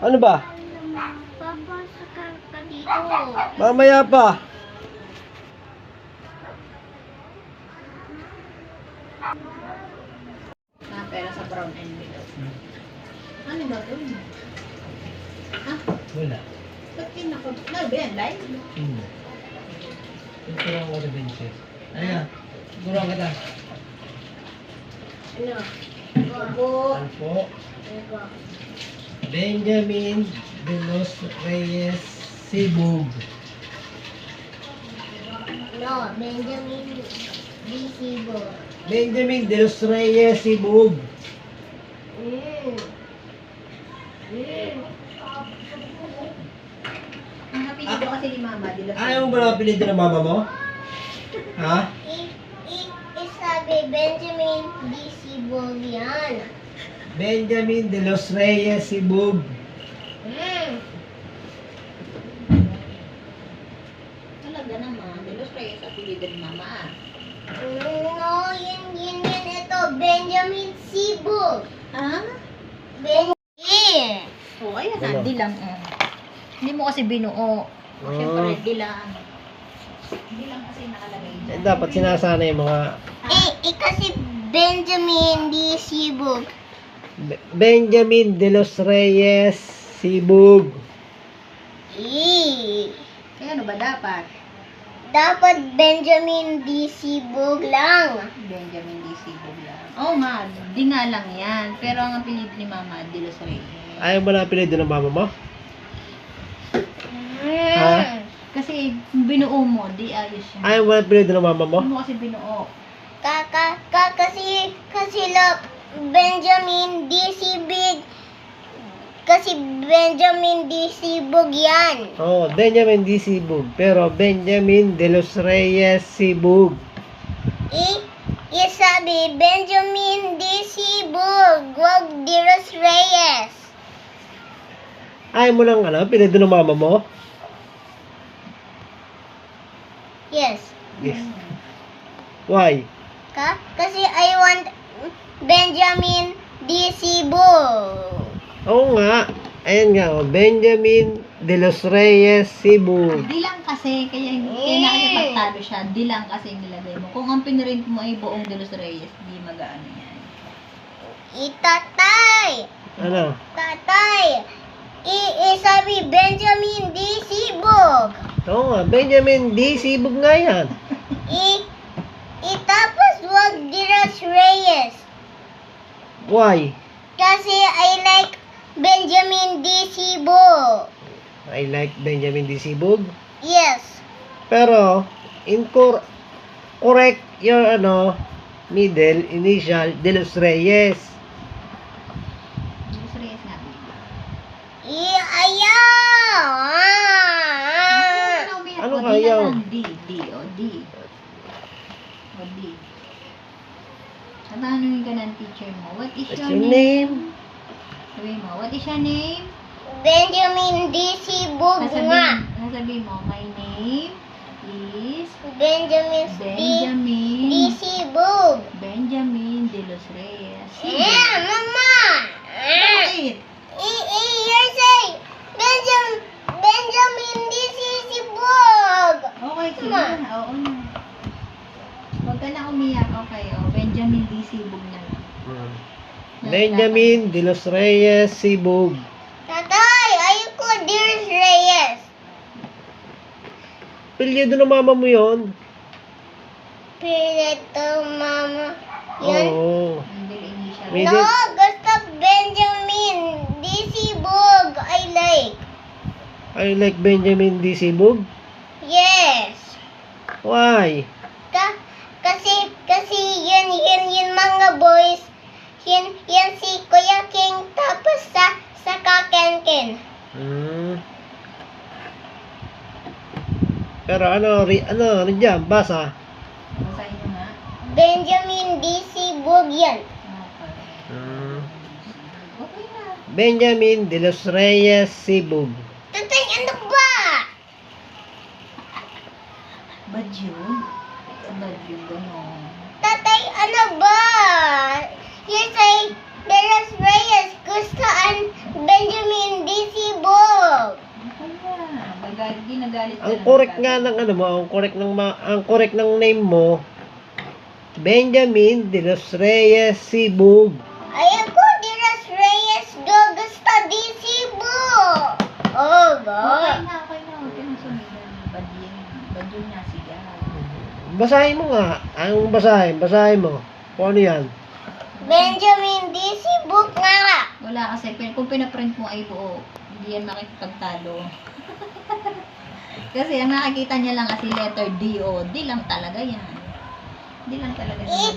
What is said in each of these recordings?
Ano ba? Papasok ka dito. Mamaya pa. Pera sa brown envelope. Ano ba ito? Ha? Wala. Ba't kinakot? Ano ba yan? Live? Ito lang ako sa benches. Ayan. Siguro ka ta. Ano? Opo. Ano po? Benjamin de los Reyes Sibug. No, Benjamin Disibo. Benjamin de los Reyes Sibug. Ang apelido kasi ni Mama. Ayaw mo ba na apelido ng mama mo? Ha? Isabi Benjamin Disibo yan. Benjamin de los Reyes Sibug. Talaga naman. De los Reyes apelido ni Mama. No, yan. Ito, Benjamin Sibog. Ah? Benjamin. Oo, ayan Ano? na. Di lang. Hindi mo kasi binuo. Siyempre, di lang. Di lang kasi nakalagay dyan. Dapat sinasana yung mga Kasi Benjamin Disibo. Benjamin de los Reyes Sibug. Kaya ano ba dapat? Dapat Benjamin Disibo lang. Benjamin D. Sibog lang. Oo nga, di nga lang yan. Pero ang apelido ni Mama, De Los Reyes. Ayaw mo na apelido ng mama mo? Ha? Kasi kung binuo mo, di ayos yan. Ayaw mo na apelido ng mama mo? Hindi mo kasi binuo. Kasi look, Benjamin Disibig. Kasi Benjamin Disibog yan. Oo, Benjamin D. Sibug. Pero Benjamin de los Reyes Sibug. Isabi Benjamin Disibog. Wag de los Reyes. Ayaw mo lang apelido ng mama mo? Yes. Yes. Why? Kasi I want Benjamin Disibog. Oo nga. Ayan nga, Benjamin de los Reyes Sibug. Di lang kasi, kaya nakikipagtalo siya. Di lang kasi nilagay mo. Kung ang pinrint mo ay buong De Los Reyes, di mag-ano yan. Itatay. Ano? Tatay. Isabi Benjamin Disibog. Oo nga, Benjamin D. Sibug nga yan. Itapos wag de los Reyes. Why? Kasi I like Benjamin Disibog. I like Benjamin D. Sibug. Yes. Pero, correct your middle initial de los Reyes. De Los Reyes nga. Ayaw. Ano O, ayaw? D na lang. D. O, D. Tatanungin ka ng teacher mo, what is What's your your name? name? Sabi mo, what is your name? Benjamin Disibog nga. Sasabihin mo, my name is Benjamin Disibog. Benjamin De Los Reyes. Mama. Bakit? You say Benjamin Disibog. Okay, sige Ma. na. Oo na. Huwag ka na umiyak. Okay, Benjamin D. Sibog na lang. Benjamin de los Reyes Sibug. Tatay, ayoko de los Reyes. Apelyido ng mama mo yon? Pileto, mama. Yan. Oo. Middle initial. Middle- No, gusto Benjamin Disibog. I like. I like Benjamin D. Sibug. Yes. Why? Kasi yan mga boys. Yan si Kuya King tapos sa Kakenken. Pero ano dyan, basa. Basahin mo nga. Benjamin Disibog yan. Okay. Okay na. Benjamin de los Reyes Sibug. Tatay, ano ba? Bad yun? Bad yun, gano'n. Tatay, ano ba? You say De Los Reyes, gusto ang Benjamin DC ginagalit ka Ang lang correct ng nga tatay. ng ano mo, ang correct ng name mo, Benjamin de los Reyes Sibug. Ayun ko, Diras Reyes Gusta di Cebu. Oh, Okay God. na, okay na. Huwag ka nang sumigaw. Badyo na sigaw. Basahin mo nga. Anong basahin mo. Kung ano yan? Benjamin D. Cebu nga. Wala kasi, kung pinaprint mo ay buo, hindi yan makikipagtalo. Kasi ang nakikita niya lang kasi letter D o D lang talaga yan. D lang talaga yan.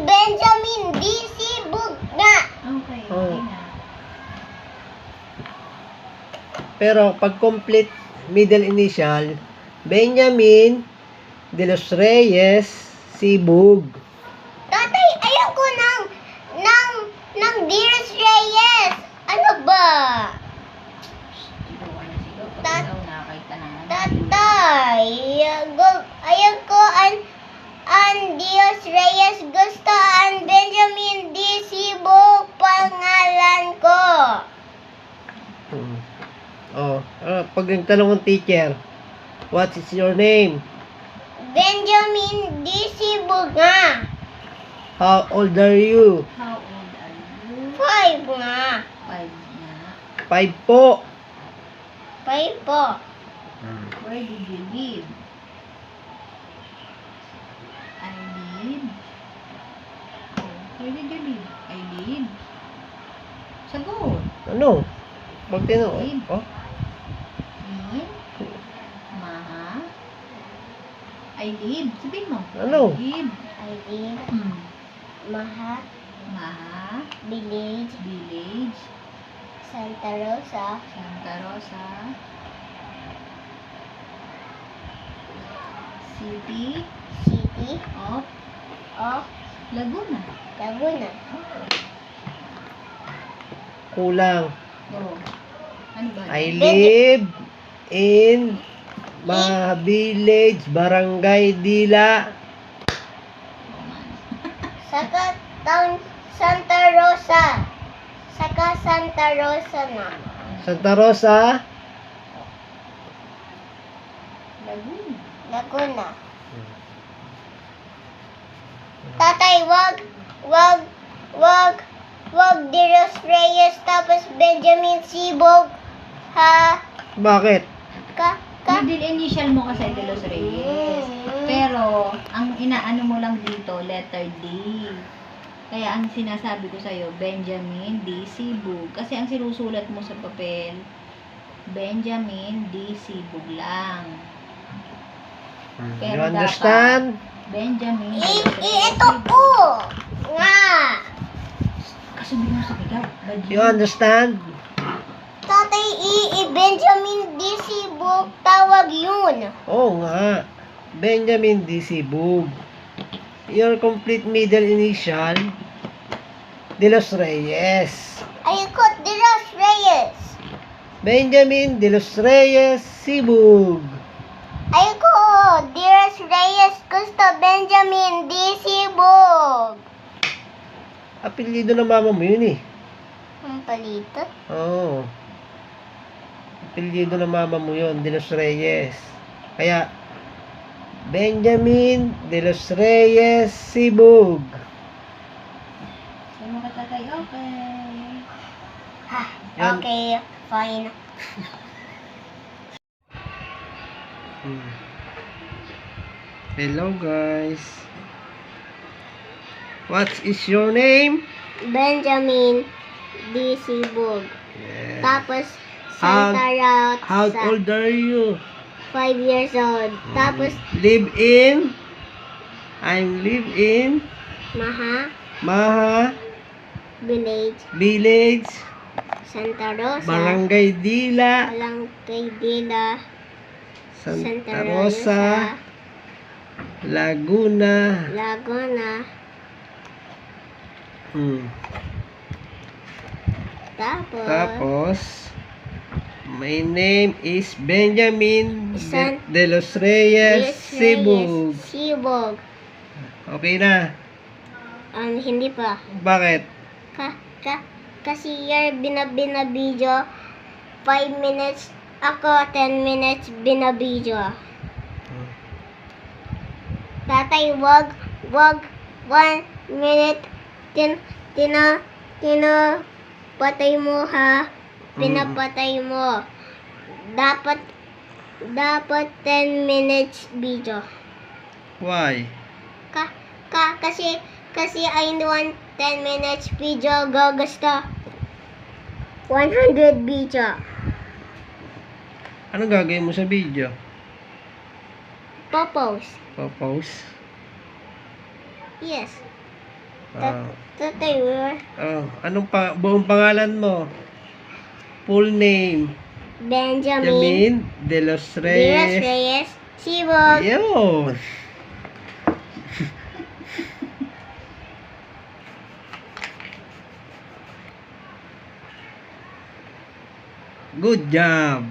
Benjamin D. Cebu nga. Okay, Oh. okay na. Pero pag complete middle initial, Benjamin de los Reyes Sibug. Tatay, ayaw ko ng Diras Reyes. Ano ba? Sigaw na sigaw. Pag Tat- ikaw nakakita naman. Tatay, ayaw ko ang Dios Reyes gusto ang Benjamin D. Cebu pangalan ko. Pag nagtanong ng teacher, what is your name? Benjamin D. Cebu nga. How old are you? How old are you? 5 nga. 5 na. 5 po. 5 po. Where did you live? I live. Oh, where did you live? I live. Sagot. Ano? Pag tinanong, oh, In. Maha. I live. Sabihin mo. Ano? I live. I live Hmm. Maha Maha. Village, Village. Santa Rosa, Santa Rosa. City City of of Laguna. Laguna. Okay. kulang. Oh. Ano ba? I live in Village, Barangay Dila. Oh, man. Saka town Santa Rosa. Saka Santa Rosa na. Santa Rosa. Laguna. Laguna. Tatay, wag Diros Reyes tapos Benjamin Sibog. Ha? Bakit? Ka? Middle initial mo kasi De Los Reyes. Pero, ang inaano mo lang dito, letter D. Kaya ang sinasabi ko sa'yo, Benjamin D. Sibug. Kasi ang sinusulat mo sa papel, Benjamin D. Sibug lang. You Pero understand? Benjamin De Los Reyes Ito Sibug. po. Nga. Kasi bigyan mo sa bigaw. You understand? Tatay, Benjamin D. Sibog, tawag yun. Oo nga. Benjamin D. Sibug. Your complete middle initial, De Los Reyes. Ayun Diros Reyes. Benjamin De Los Reyes Sibug. Ayun Diros Reyes gusto Benjamin D. Sibog. Apelyido ng mama mo yun eh. Ang palito. Oo. Apelyido ng mama mo yun, De Los Reyes. Kaya, Benjamin De Los Reyes Sibug. Sabi mo ka tatay, okay. Ha, Yan. okay, fine. Hello guys. What is your name? Benjamin D. Sibog. Yeah. Tapos, How- Santa How Rosa. old are you? 5 years old. Tapos, Live in? I live in Maha Village, Village, Santa Rosa. Barangay Dila, Barangay Dila, Santa Rosa, Laguna. Laguna. Tapos, my name is Benjamin De Los Reyes Sibug. Sibog. Okay na. Hindi pa. Bakit? Kasi year binabina video 5 minutes ako 10 minutes binabidyo. Tatay, wag 1 minute patay mo ha. Pinapatay mo. Dapat 10 minutes video. Why? Kasi I want 10 minutes video gagasta 100 video. Anong gagawin mo sa video? Popost. Post? Yes. Ah. Tatay, Anong buong pangalan mo? Full name? Benjamin Yamin de los Reyes. Reyes Sibog. Yun. Good job.